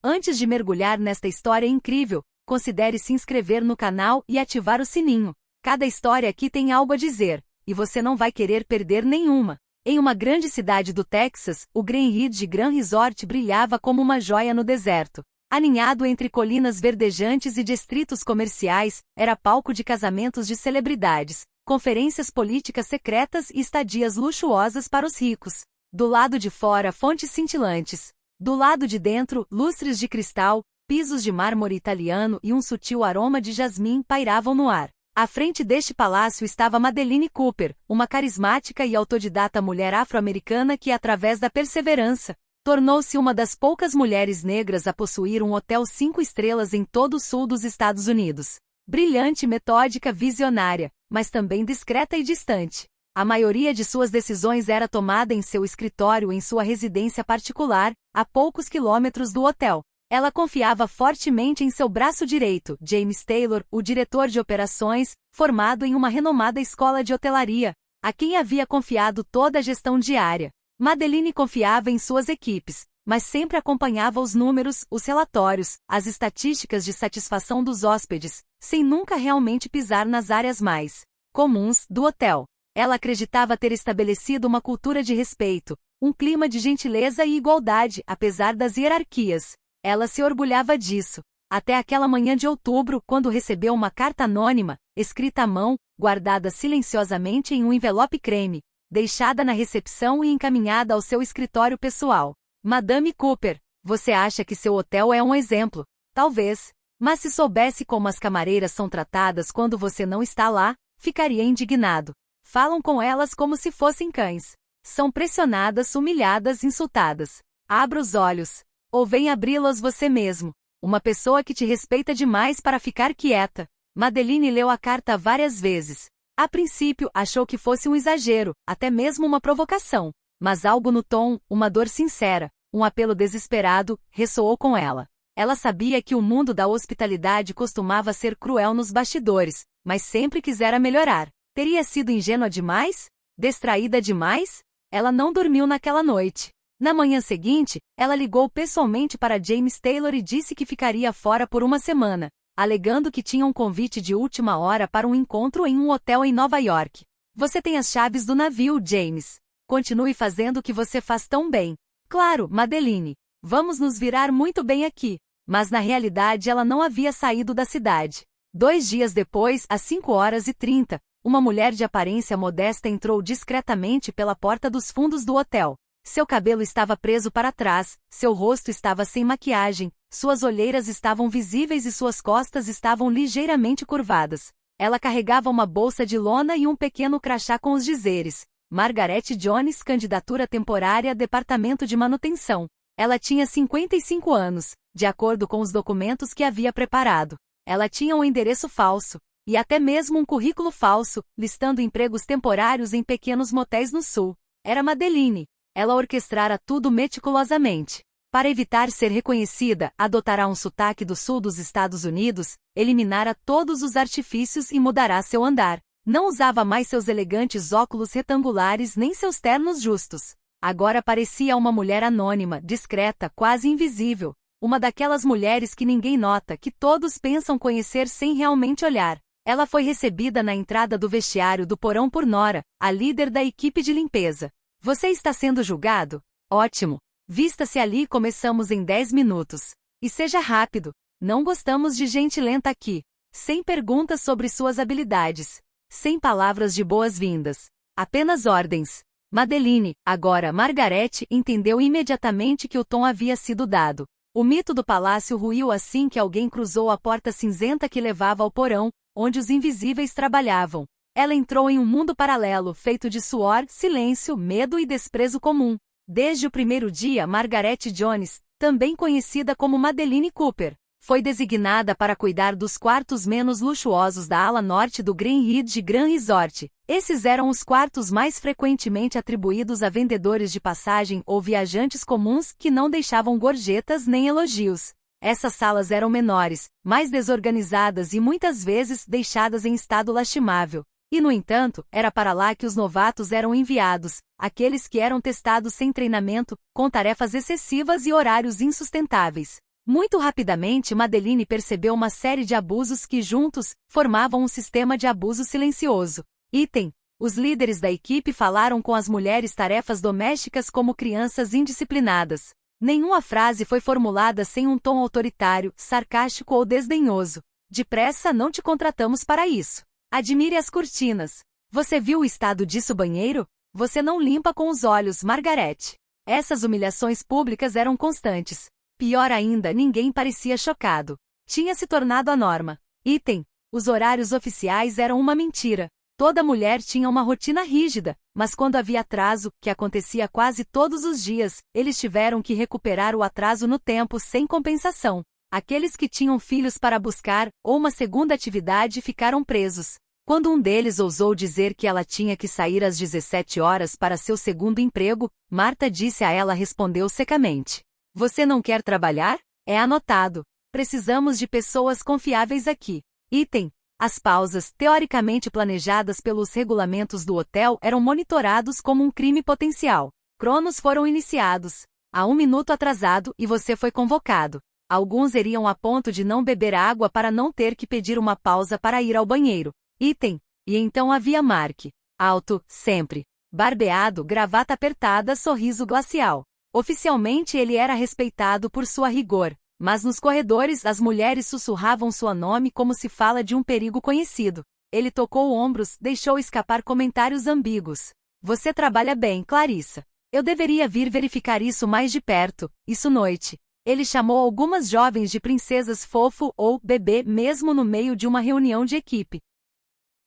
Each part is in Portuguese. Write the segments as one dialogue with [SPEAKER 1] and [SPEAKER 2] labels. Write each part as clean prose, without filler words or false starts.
[SPEAKER 1] Antes de mergulhar nesta história incrível, considere se inscrever no canal e ativar o sininho. Cada história aqui tem algo a dizer, e você não vai querer perder nenhuma. Em uma grande cidade do Texas, o Greenridge Grand Resort brilhava como uma joia no deserto. Aninhado entre colinas verdejantes e distritos comerciais, era palco de casamentos de celebridades, conferências políticas secretas e estadias luxuosas para os ricos. Do lado de fora, fontes cintilantes. Do lado de dentro, lustres de cristal, pisos de mármore italiano e um sutil aroma de jasmim pairavam no ar. À frente deste palácio estava Madeline Cooper, uma carismática e autodidata mulher afro-americana que, através da perseverança, tornou-se uma das poucas mulheres negras a possuir um hotel 5 estrelas em todo o sul dos Estados Unidos. Brilhante, metódica, visionária, mas também discreta e distante. A maioria de suas decisões era tomada em seu escritório em sua residência particular, a poucos quilômetros do hotel. Ela confiava fortemente em seu braço direito, James Taylor, o diretor de operações, formado em uma renomada escola de hotelaria, a quem havia confiado toda a gestão diária. Madeline confiava em suas equipes, mas sempre acompanhava os números, os relatórios, as estatísticas de satisfação dos hóspedes, sem nunca realmente pisar nas áreas mais comuns do hotel. Ela acreditava ter estabelecido uma cultura de respeito, um clima de gentileza e igualdade, apesar das hierarquias. Ela se orgulhava disso. Até aquela manhã de outubro, quando recebeu uma carta anônima, escrita à mão, guardada silenciosamente em um envelope creme, deixada na recepção e encaminhada ao seu escritório pessoal. Madame Cooper, você acha que seu hotel é um exemplo? Talvez. Mas se soubesse como as camareiras são tratadas quando você não está lá, ficaria indignado. Falam com elas como se fossem cães. São pressionadas, humilhadas, insultadas. Abra os olhos. Ou vem abri-los você mesmo. Uma pessoa que te respeita demais para ficar quieta. Madeline leu a carta várias vezes. A princípio, achou que fosse um exagero, até mesmo uma provocação. Mas algo no tom, uma dor sincera, um apelo desesperado, ressoou com ela. Ela sabia que o mundo da hospitalidade costumava ser cruel nos bastidores, mas sempre quisera melhorar. Teria sido ingênua demais? Distraída demais? Ela não dormiu naquela noite. Na manhã seguinte, ela ligou pessoalmente para James Taylor e disse que ficaria fora por uma semana, alegando que tinha um convite de última hora para um encontro em um hotel em Nova York. Você tem as chaves do navio, James. Continue fazendo o que você faz tão bem. Claro, Madeline. Vamos nos virar muito bem aqui. Mas na realidade ela não havia saído da cidade. 2 dias depois, às 5h30, uma mulher de aparência modesta entrou discretamente pela porta dos fundos do hotel. Seu cabelo estava preso para trás, seu rosto estava sem maquiagem, suas olheiras estavam visíveis e suas costas estavam ligeiramente curvadas. Ela carregava uma bolsa de lona e um pequeno crachá com os dizeres: Margaret Jones, candidatura temporária a departamento de manutenção. Ela tinha 55 anos, de acordo com os documentos que havia preparado. Ela tinha um endereço falso, e até mesmo um currículo falso, listando empregos temporários em pequenos motéis no sul. Era Madeline. Ela orquestrara tudo meticulosamente. Para evitar ser reconhecida, adotará um sotaque do sul dos Estados Unidos, eliminara todos os artifícios e mudará seu andar. Não usava mais seus elegantes óculos retangulares nem seus ternos justos. Agora parecia uma mulher anônima, discreta, quase invisível. Uma daquelas mulheres que ninguém nota, que todos pensam conhecer sem realmente olhar. Ela foi recebida na entrada do vestiário do porão por Nora, a líder da equipe de limpeza. Você está sendo julgado? Ótimo. Vista-se ali e começamos em 10 minutos. E seja rápido. Não gostamos de gente lenta aqui. Sem perguntas sobre suas habilidades. Sem palavras de boas-vindas. Apenas ordens. Madeline, agora Margaret, entendeu imediatamente que o tom havia sido dado. O mito do palácio ruiu assim que alguém cruzou a porta cinzenta que levava ao porão, onde os invisíveis trabalhavam. Ela entrou em um mundo paralelo feito de suor, silêncio, medo e desprezo comum. Desde o primeiro dia, Margaret Jones, também conhecida como Madeline Cooper, foi designada para cuidar dos quartos menos luxuosos da ala norte do Greenridge Grand Resort. Esses eram os quartos mais frequentemente atribuídos a vendedores de passagem ou viajantes comuns que não deixavam gorjetas nem elogios. Essas salas eram menores, mais desorganizadas e muitas vezes deixadas em estado lastimável. E, no entanto, era para lá que os novatos eram enviados, aqueles que eram testados sem treinamento, com tarefas excessivas e horários insustentáveis. Muito rapidamente Madeline percebeu uma série de abusos que, juntos, formavam um sistema de abuso silencioso. Item. Os líderes da equipe falaram com as mulheres tarefas domésticas como crianças indisciplinadas. Nenhuma frase foi formulada sem um tom autoritário, sarcástico ou desdenhoso. Depressa, não te contratamos para isso. Admire as cortinas. Você viu o estado disso banheiro? Você não limpa com os olhos, Margaret. Essas humilhações públicas eram constantes. Pior ainda, ninguém parecia chocado. Tinha se tornado a norma. Item. Os horários oficiais eram uma mentira. Toda mulher tinha uma rotina rígida, mas quando havia atraso, que acontecia quase todos os dias, eles tiveram que recuperar o atraso no tempo sem compensação. Aqueles que tinham filhos para buscar, ou uma segunda atividade, ficaram presos. Quando um deles ousou dizer que ela tinha que sair às 17 horas para seu segundo emprego, Marta disse a ela respondeu secamente. Você não quer trabalhar? É anotado. Precisamos de pessoas confiáveis aqui. Item. As pausas, teoricamente planejadas pelos regulamentos do hotel, eram monitorados como um crime potencial. Cronos foram iniciados. Há 1 minuto atrasado e você foi convocado. Alguns iriam a ponto de não beber água para não ter que pedir uma pausa para ir ao banheiro. Item. E então havia Mark. Alto, sempre. Barbeado, gravata apertada, sorriso glacial. Oficialmente ele era respeitado por sua rigor, mas nos corredores as mulheres sussurravam seu nome como se fala de um perigo conhecido. Ele tocou ombros, deixou escapar comentários ambíguos. Você trabalha bem, Clarissa. Eu deveria vir verificar isso mais de perto, isso noite. Ele chamou algumas jovens de princesas fofo ou bebê mesmo no meio de uma reunião de equipe.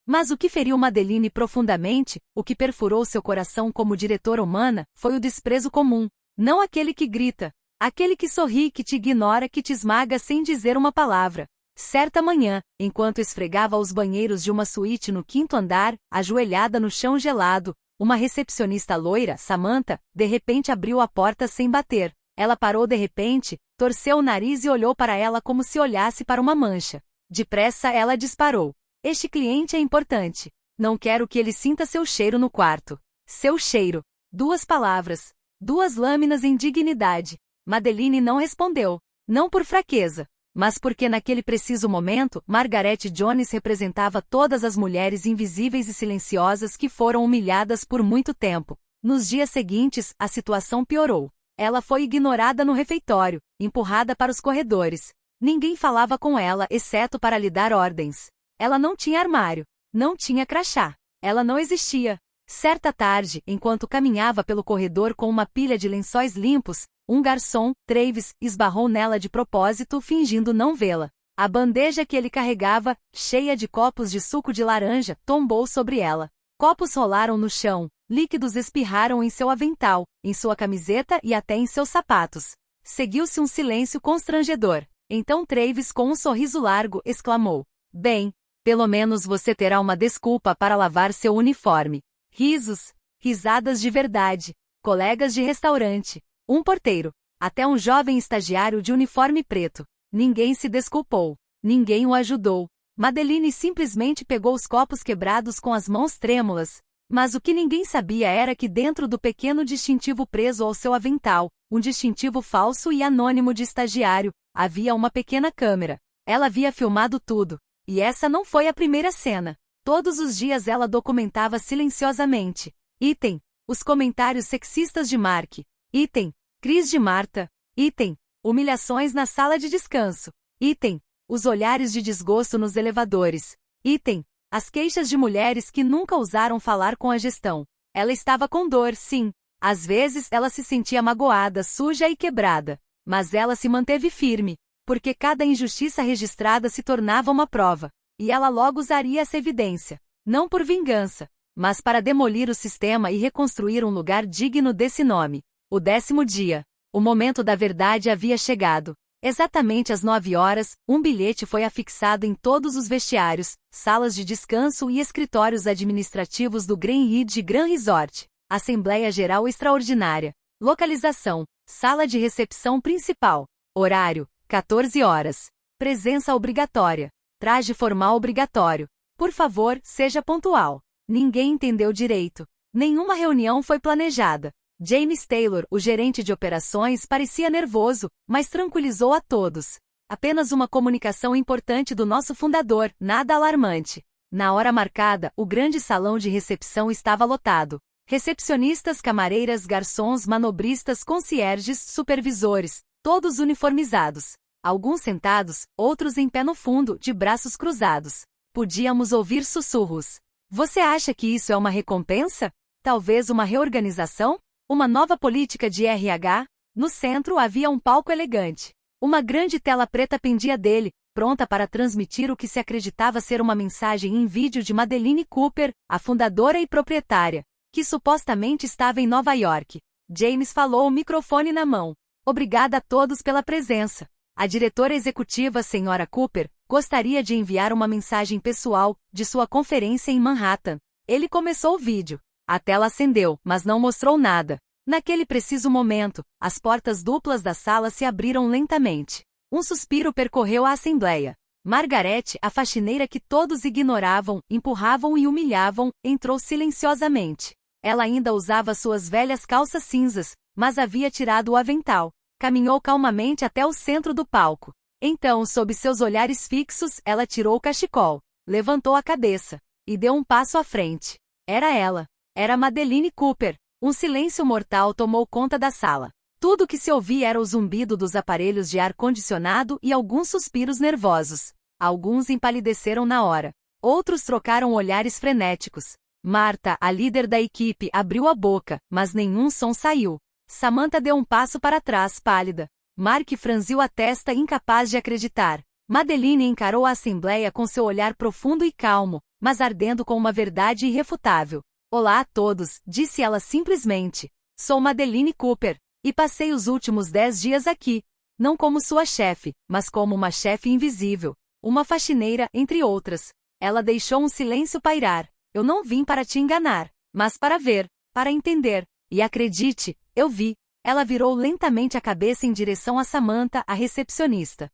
[SPEAKER 1] Mas o que feriu Madeline profundamente, o que perfurou seu coração como diretora humana, foi o desprezo comum. Não aquele que grita, aquele que sorri, que te ignora, que te esmaga sem dizer uma palavra. Certa manhã, enquanto esfregava os banheiros de uma suíte no 5º andar, ajoelhada no chão gelado, uma recepcionista loira, Samantha, de repente abriu a porta sem bater. Ela parou de repente, torceu o nariz e olhou para ela como se olhasse para uma mancha. Depressa ela disparou. Este cliente é importante. Não quero que ele sinta seu cheiro no quarto. Seu cheiro. 2 palavras. 2 lâminas em dignidade. Madeline não respondeu. Não por fraqueza, mas porque naquele preciso momento, Margaret Jones representava todas as mulheres invisíveis e silenciosas que foram humilhadas por muito tempo. Nos dias seguintes, a situação piorou. Ela foi ignorada no refeitório, empurrada para os corredores. Ninguém falava com ela, exceto para lhe dar ordens. Ela não tinha armário. Não tinha crachá. Ela não existia. Certa tarde, enquanto caminhava pelo corredor com uma pilha de lençóis limpos, um garçom, Travis, esbarrou nela de propósito, fingindo não vê-la. A bandeja que ele carregava, cheia de copos de suco de laranja, tombou sobre ela. Copos rolaram no chão, líquidos espirraram em seu avental, em sua camiseta e até em seus sapatos. Seguiu-se um silêncio constrangedor. Então Travis, com um sorriso largo, exclamou: Bem, pelo menos você terá uma desculpa para lavar seu uniforme. Risos, risadas de verdade, colegas de restaurante, um porteiro, até um jovem estagiário de uniforme preto. Ninguém se desculpou, ninguém o ajudou. Madeline simplesmente pegou os copos quebrados com as mãos trêmulas. Mas o que ninguém sabia era que dentro do pequeno distintivo preso ao seu avental, um distintivo falso e anônimo de estagiário, havia uma pequena câmera. Ela havia filmado tudo. E essa não foi a primeira cena. Todos os dias ela documentava silenciosamente. Item. Os comentários sexistas de Mark. Item. Cris de Marta. Item. Humilhações na sala de descanso. Item. Os olhares de desgosto nos elevadores. Item. As queixas de mulheres que nunca ousaram falar com a gestão. Ela estava com dor, sim. Às vezes ela se sentia magoada, suja e quebrada. Mas ela se manteve firme, porque cada injustiça registrada se tornava uma prova. E ela logo usaria essa evidência, não por vingança, mas para demolir o sistema e reconstruir um lugar digno desse nome. O 10º dia. O momento da verdade havia chegado. Exatamente às 9 horas, um bilhete foi afixado em todos os vestiários, salas de descanso e escritórios administrativos do Greenridge Grand Resort. Assembleia Geral Extraordinária. Localização: sala de recepção principal. Horário: 14 horas. Presença obrigatória. Traje formal obrigatório. Por favor, seja pontual. Ninguém entendeu direito. Nenhuma reunião foi planejada. James Taylor, o gerente de operações, parecia nervoso, mas tranquilizou a todos. Apenas uma comunicação importante do nosso fundador, nada alarmante. Na hora marcada, o grande salão de recepção estava lotado. Recepcionistas, camareiras, garçons, manobristas, concierges, supervisores, todos uniformizados. Alguns sentados, outros em pé no fundo, de braços cruzados. Podíamos ouvir sussurros. Você acha que isso é uma recompensa? Talvez uma reorganização? Uma nova política de RH? No centro havia um palco elegante. Uma grande tela preta pendia dele, pronta para transmitir o que se acreditava ser uma mensagem em vídeo de Madeleine Cooper, a fundadora e proprietária, que supostamente estava em Nova York. James falou, o microfone na mão. Obrigada a todos pela presença. A diretora executiva, Sra. Cooper, gostaria de enviar uma mensagem pessoal de sua conferência em Manhattan. Ele começou o vídeo. A tela acendeu, mas não mostrou nada. Naquele preciso momento, as portas duplas da sala se abriram lentamente. Um suspiro percorreu a assembleia. Margaret, a faxineira que todos ignoravam, empurravam e humilhavam, entrou silenciosamente. Ela ainda usava suas velhas calças cinzas, mas havia tirado o avental. Caminhou calmamente até o centro do palco. Então, sob seus olhares fixos, ela tirou o cachecol, levantou a cabeça e deu um passo à frente. Era ela. Era Madeleine Cooper. Um silêncio mortal tomou conta da sala. Tudo o que se ouvia era o zumbido dos aparelhos de ar-condicionado e alguns suspiros nervosos. Alguns empalideceram na hora. Outros trocaram olhares frenéticos. Marta, a líder da equipe, abriu a boca, mas nenhum som saiu. Samantha deu um passo para trás, pálida. Mark franziu a testa, incapaz de acreditar. Madeleine encarou a assembleia com seu olhar profundo e calmo, mas ardendo com uma verdade irrefutável. Olá a todos, disse ela simplesmente. Sou Madeleine Cooper, e passei os últimos 10 dias aqui. Não como sua chefe, mas como uma chefe invisível. Uma faxineira, entre outras. Ela deixou um silêncio pairar. Eu não vim para te enganar, mas para ver, para entender. E acredite, eu vi. Ela virou lentamente a cabeça em direção a Samantha, a recepcionista.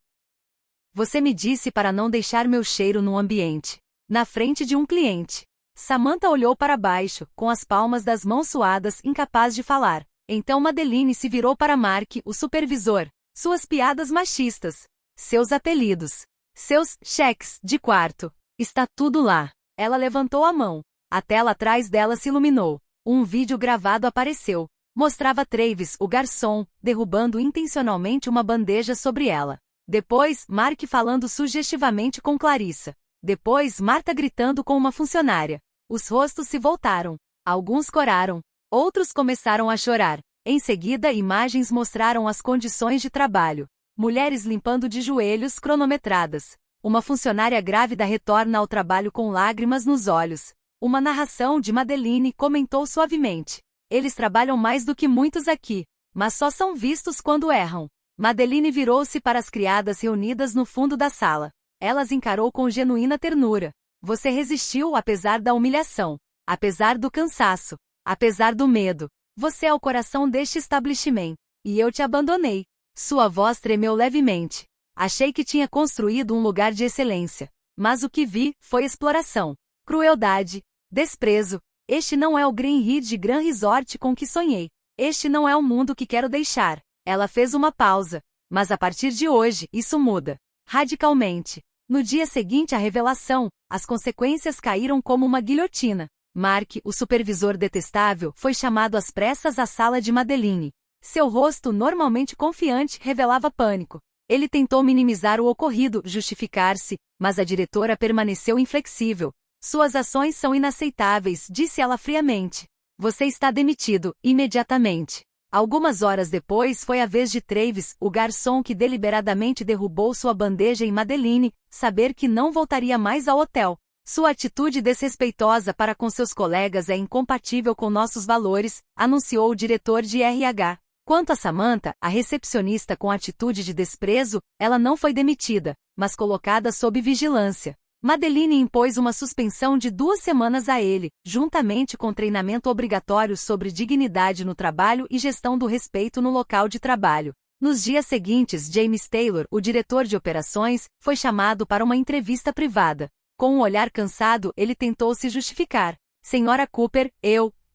[SPEAKER 1] Você me disse para não deixar meu cheiro no ambiente. Na frente de um cliente. Samantha olhou para baixo, com as palmas das mãos suadas, incapaz de falar. Então Madeleine se virou para Mark, o supervisor. Suas piadas machistas. Seus apelidos. Seus cheques de quarto. Está tudo lá. Ela levantou a mão. A tela atrás dela se iluminou. Um vídeo gravado apareceu. Mostrava Travis, o garçom, derrubando intencionalmente uma bandeja sobre ela. Depois, Mark falando sugestivamente com Clarissa. Depois, Marta gritando com uma funcionária. Os rostos se voltaram. Alguns coraram. Outros começaram a chorar. Em seguida, imagens mostraram as condições de trabalho. Mulheres limpando de joelhos, cronometradas. Uma funcionária grávida retorna ao trabalho com lágrimas nos olhos. Uma narração de Madeleine comentou suavemente. Eles trabalham mais do que muitos aqui, mas só são vistos quando erram. Madeleine virou-se para as criadas reunidas no fundo da sala. Elas encarou com genuína ternura. Você resistiu apesar da humilhação, apesar do cansaço, apesar do medo. Você é o coração deste estabelecimento. E eu te abandonei. Sua voz tremeu levemente. Achei que tinha construído um lugar de excelência. Mas o que vi foi exploração, crueldade, desprezo. Este não é o Greenridge Grand Resort com que sonhei. Este não é o mundo que quero deixar. Ela fez uma pausa. Mas a partir de hoje, isso muda. Radicalmente. No dia seguinte à revelação, as consequências caíram como uma guilhotina. Mark, o supervisor detestável, foi chamado às pressas à sala de Madeleine. Seu rosto, normalmente confiante, revelava pânico. Ele tentou minimizar o ocorrido, justificar-se, mas a diretora permaneceu inflexível. Suas ações são inaceitáveis, disse ela friamente. Você está demitido, imediatamente. Algumas horas depois foi a vez de Travis, o garçom que deliberadamente derrubou sua bandeja em Madeleine, saber que não voltaria mais ao hotel. Sua atitude desrespeitosa para com seus colegas é incompatível com nossos valores, anunciou o diretor de RH. Quanto a Samantha, a recepcionista com atitude de desprezo, ela não foi demitida, mas colocada sob vigilância. Madeleine impôs uma suspensão de 2 semanas a ele, juntamente com treinamento obrigatório sobre dignidade no trabalho e gestão do respeito no local de trabalho. Nos dias seguintes, James Taylor, o diretor de operações, foi chamado para uma entrevista privada. Com um olhar cansado, ele tentou se justificar. Senhora Cooper,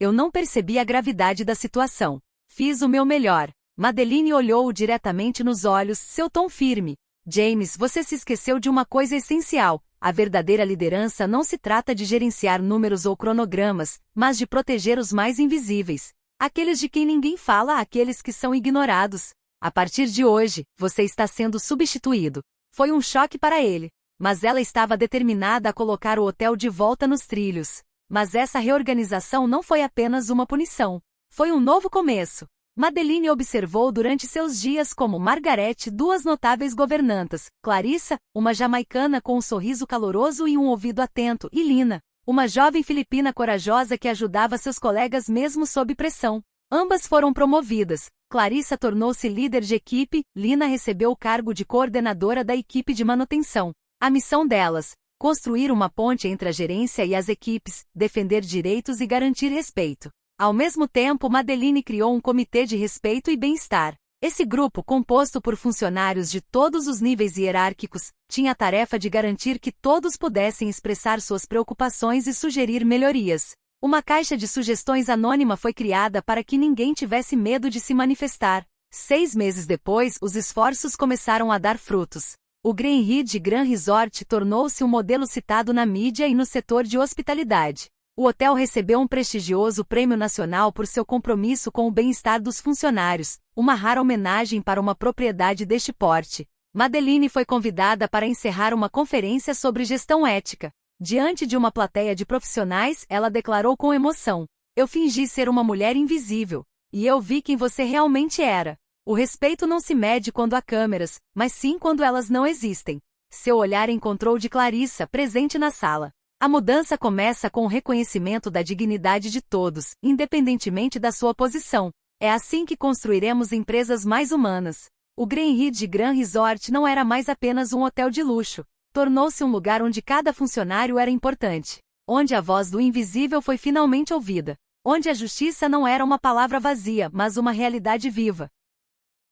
[SPEAKER 1] Eu não percebi a gravidade da situação. Fiz o meu melhor. Madeline olhou-o diretamente nos olhos, seu tom firme. James, você se esqueceu de uma coisa essencial. A verdadeira liderança não se trata de gerenciar números ou cronogramas, mas de proteger os mais invisíveis. Aqueles de quem ninguém fala, aqueles que são ignorados. A partir de hoje, você está sendo substituído. Foi um choque para ele. Mas ela estava determinada a colocar o hotel de volta nos trilhos. Mas essa reorganização não foi apenas uma punição. Foi um novo começo. Madeline observou durante seus dias como Margaret duas notáveis governantas, Clarissa, uma jamaicana com um sorriso caloroso e um ouvido atento, e Lina, uma jovem filipina corajosa que ajudava seus colegas mesmo sob pressão. Ambas foram promovidas. Clarissa tornou-se líder de equipe, Lina recebeu o cargo de coordenadora da equipe de manutenção. A missão delas: construir uma ponte entre a gerência e as equipes, defender direitos e garantir respeito. Ao mesmo tempo, Madeline criou um comitê de respeito e bem-estar. Esse grupo, composto por funcionários de todos os níveis hierárquicos, tinha a tarefa de garantir que todos pudessem expressar suas preocupações e sugerir melhorias. Uma caixa de sugestões anônima foi criada para que ninguém tivesse medo de se manifestar. 6 meses depois, os esforços começaram a dar frutos. O Greenridge Grand Resort tornou-se um modelo citado na mídia e no setor de hospitalidade. O hotel recebeu um prestigioso prêmio nacional por seu compromisso com o bem-estar dos funcionários, uma rara homenagem para uma propriedade deste porte. Madeline foi convidada para encerrar uma conferência sobre gestão ética. Diante de uma plateia de profissionais, ela declarou com emoção: "Eu fingi ser uma mulher invisível. E eu vi quem você realmente era. O respeito não se mede quando há câmeras, mas sim quando elas não existem." Seu olhar encontrou de Clarissa, presente na sala. A mudança começa com o reconhecimento da dignidade de todos, independentemente da sua posição. É assim que construiremos empresas mais humanas. O Greenridge Grand Resort não era mais apenas um hotel de luxo. Tornou-se um lugar onde cada funcionário era importante. Onde a voz do invisível foi finalmente ouvida. Onde a justiça não era uma palavra vazia, mas uma realidade viva.